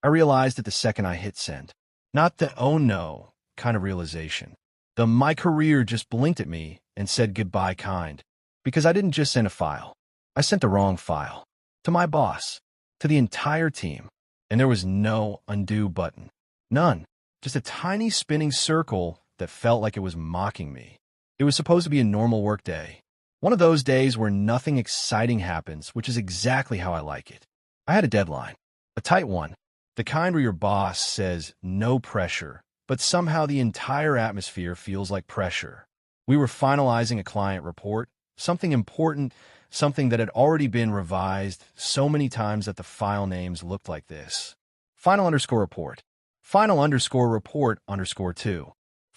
I realized it the second I hit send. Not the "oh no" kind of realization. The "my career just blinked at me and said goodbye" kind. Because I didn't just send a file. I sent the wrong file. To my boss. To the entire team. And there was no undo button. None. Just a tiny spinning circle that felt like it was mocking me. It was supposed to be a normal work day. One of those days where nothing exciting happens, which is exactly how I like it. I had a deadline. A tight one. The kind where your boss says no pressure, but somehow the entire atmosphere feels like pressure. We were finalizing a client report, something important, something that had already been revised so many times that the file names looked like this. Final_report. Final_report_2.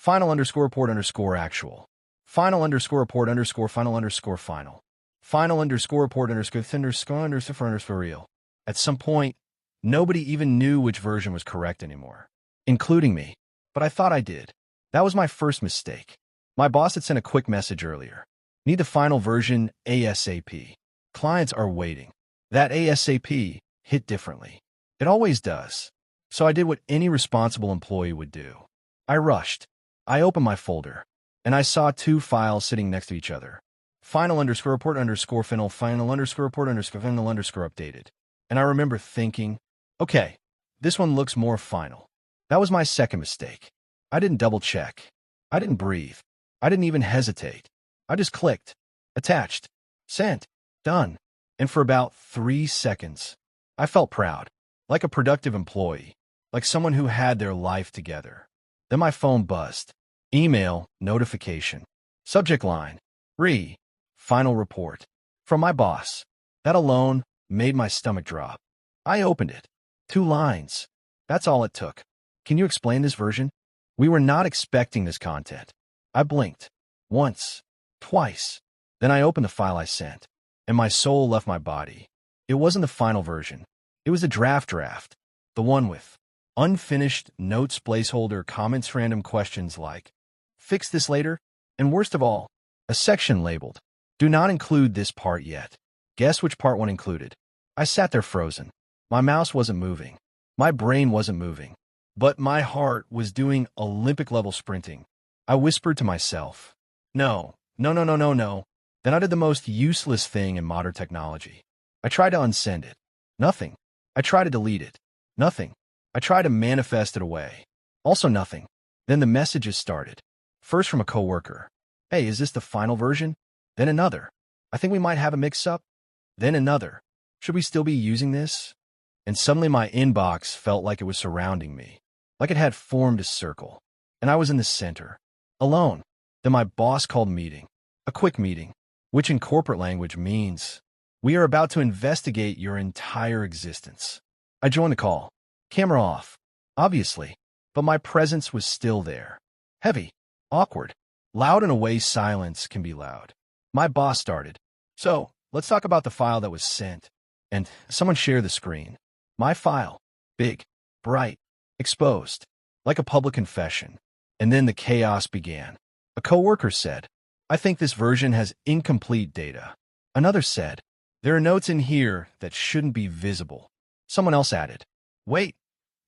Final_report_actual. Final_report_final_final. Final_report_thin_real. At some point, nobody even knew which version was correct anymore, including me. But I thought I did. That was my first mistake. My boss had sent a quick message earlier. Need the final version ASAP. Clients are waiting. That ASAP hit differently. It always does. So I did what any responsible employee would do. I rushed. I opened my folder, and I saw two files sitting next to each other. Final_report_final, final_report_final_ updated. And I remember thinking, okay, this one looks more final. That was my second mistake. I didn't double check. I didn't breathe. I didn't even hesitate. I just clicked. Attached. Sent. Done. And for about 3 seconds, I felt proud. Like a productive employee. Like someone who had their life together. Then my phone buzzed. Email, notification. Subject line. Final report. From my boss. That alone made my stomach drop. I opened it. 2 lines. That's all it took. Can you explain this version? We were not expecting this content. I blinked. Once. Twice. Then I opened the file I sent. And my soul left my body. It wasn't the final version. It was the draft. The one with unfinished notes, placeholder, comments, random questions like, fix this later, and worst of all, a section labeled, do not include this part yet. Guess which part one included? I sat there frozen. My mouse wasn't moving. My brain wasn't moving. But my heart was doing Olympic-level sprinting. I whispered to myself, no. Then I did the most useless thing in modern technology. I tried to unsend it. Nothing. I tried to delete it. Nothing. I tried to manifest it away. Also nothing. Then the messages started. First from a coworker. Hey, is this the final version? Then another. I think we might have a mix-up. Then another. Should we still be using this? And suddenly my inbox felt like it was surrounding me. Like it had formed a circle. And I was in the center. Alone. Then my boss called meeting. A quick meeting. Which in corporate language means, we are about to investigate your entire existence. I joined the call. Camera off. Obviously. But my presence was still there. Heavy. Awkward. Loud in a way silence can be loud. My boss started. So, let's talk about the file that was sent. And someone shared the screen. My file. Big. Bright. Exposed. Like a public confession. And then the chaos began. A coworker said, I think this version has incomplete data. Another said, there are notes in here that shouldn't be visible. Someone else added, wait,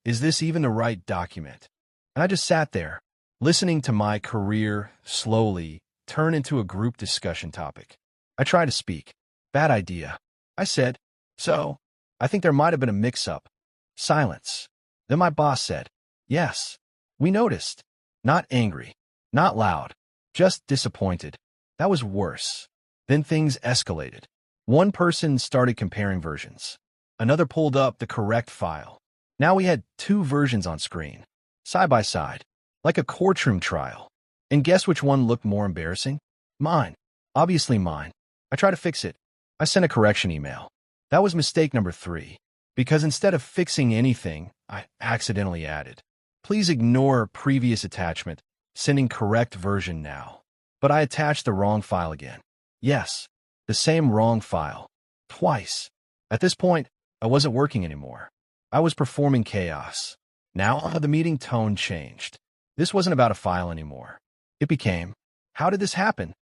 is this even the right document? And I just sat there, listening to my career slowly turn into a group discussion topic. I tried to speak. Bad idea. I said, so, I think there might have been a mix-up. Silence. Then my boss said, yes, we noticed. Not angry. Not loud. Just disappointed. That was worse. Then things escalated. One person started comparing versions. Another pulled up the correct file. Now we had 2 versions on screen, side by side, like a courtroom trial. And guess which one looked more embarrassing? Mine. Obviously mine. I tried to fix it. I sent a correction email. That was mistake number 3. Because instead of fixing anything, I accidentally added, please ignore previous attachment, sending correct version now. But I attached the wrong file again. Yes, the same wrong file. Twice. At this point, I wasn't working anymore. I was performing chaos. Now the meeting tone changed. This wasn't about a file anymore. It became, how did this happen?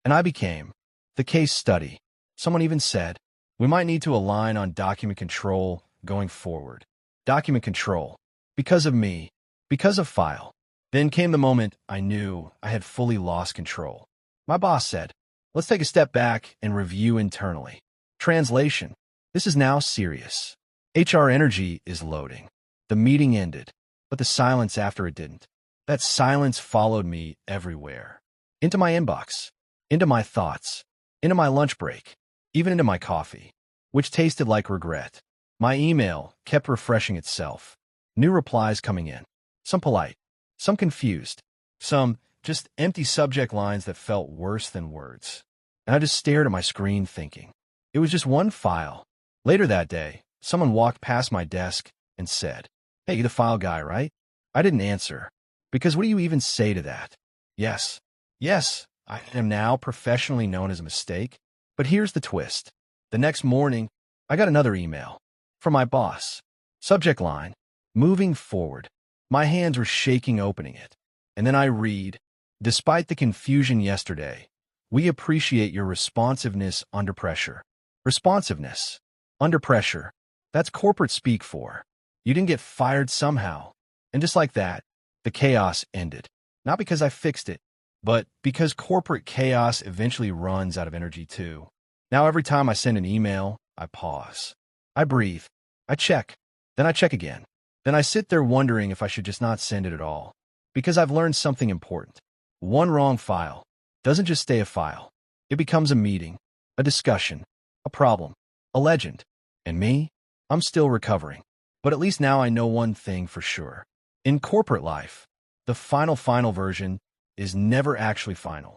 And I became, the case study. Someone even said, we might need to align on document control going forward. Document control. Because of me. Because of file. Then came the moment I knew I had fully lost control. My boss said, "Let's take a step back and review internally." Translation. This is now serious. HR energy is loading. The meeting ended, but the silence after it didn't. That silence followed me everywhere. Into my inbox, into my thoughts, into my lunch break, even into my coffee, which tasted like regret. My email kept refreshing itself. New replies coming in. Some polite, some confused, some just empty subject lines that felt worse than words. And I just stared at my screen thinking. It was just one file. Later that day, someone walked past my desk and said, "Hey, you're the file guy, right?" I didn't answer. Because what do you even say to that? Yes. Yes, I am now professionally known as a mistake. But here's the twist. The next morning, I got another email from my boss. Subject line, "Moving forward." My hands were shaking opening it. And then I read, "Despite the confusion yesterday, we appreciate your responsiveness under pressure." Responsiveness. Under pressure. That's corporate speak for. You didn't get fired somehow. And just like that, the chaos ended. Not because I fixed it, but because corporate chaos eventually runs out of energy too. Now every time I send an email, I pause. I breathe. I check. Then I check again. Then I sit there wondering if I should just not send it at all. Because I've learned something important. One wrong file doesn't just stay a file. It becomes a meeting, a discussion, a problem, a legend. And me? I'm still recovering. But at least now I know one thing for sure. In corporate life, the final version is never actually final.